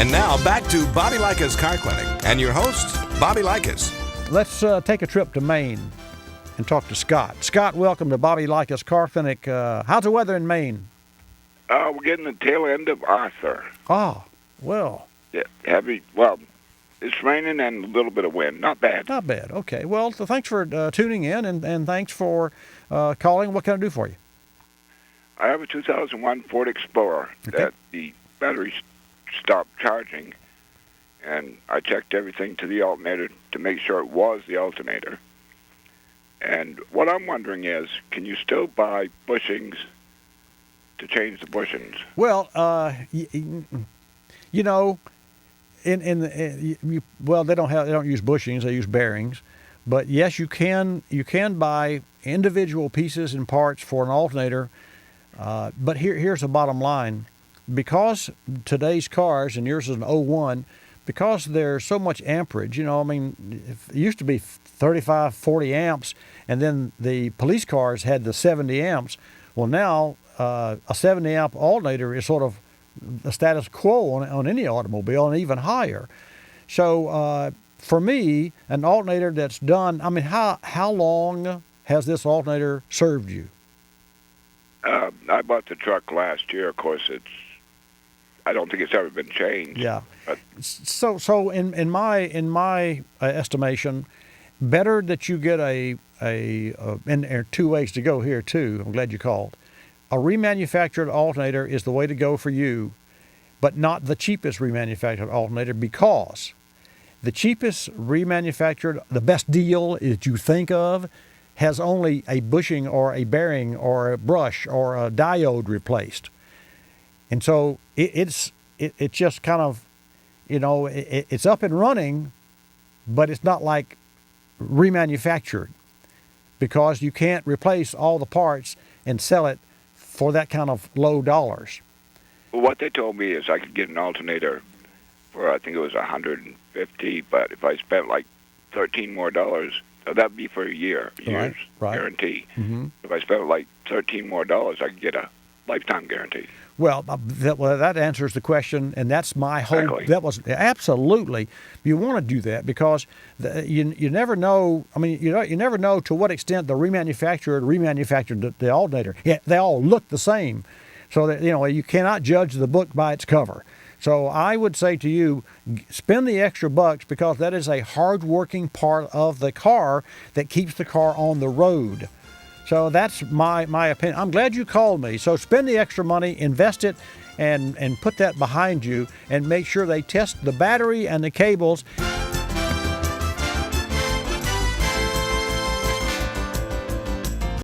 And now back to Bobby Likis Car Clinic and your host, Bobby Likis. Let's take a trip to Maine and talk to Scott. Scott, welcome to Bobby Likis Car Clinic. How's the weather in Maine? We're getting the tail end of Arthur. Ah, well. Yeah, heavy. Well, it's raining and a little bit of wind. Not bad. Not bad. Okay. Well, so thanks for tuning in, and thanks for calling. What can I do for you? I have a 2001 Ford Explorer that the battery stopped charging, and I checked everything to the alternator to make sure it was the alternator. And what I'm wondering is, can you still buy bushings to change the bushings? Well, you know, they don't use bushings, they use bearings. But yes, you can buy individual pieces and parts for an alternator. But here's the bottom line. Because today's cars, and yours is an '01, because there's so much amperage, it used to be 35, 40 amps, and then the police cars had the 70 amps. Well, now a 70 amp alternator is sort of the status quo on any automobile, and even higher. So for me, an alternator that's done, how long has this alternator served you? I bought the truck last year. Of course, I don't think it's ever been changed. Yeah. So in my estimation, better that you get and there are two ways to go here too. I'm glad you called. A remanufactured alternator is the way to go for you, but not the cheapest remanufactured alternator, because the cheapest remanufactured, the best deal that you think of, has only a bushing or a bearing or a brush or a diode replaced. And so it's just kind of, it's up and running, but it's not like remanufactured, because you can't replace all the parts and sell it for that kind of low dollars. Well, what they told me is I could get an alternator for, I think it was $150, but if I spent like $13 more, that'd be for a year's right. guarantee. Mm-hmm. If I spent like $13 more, I could get a lifetime guarantee. Well, that answers the question, and that's my whole. Exactly. That was absolutely. You want to do that because you never know. You never know to what extent the remanufactured the alternator. Yeah, they all look the same, so that you cannot judge the book by its cover. So I would say to you, spend the extra bucks, because that is a hard-working part of the car that keeps the car on the road. So that's my opinion. I'm glad you called me. So spend the extra money, invest it, and put that behind you, and make sure they test the battery and the cables.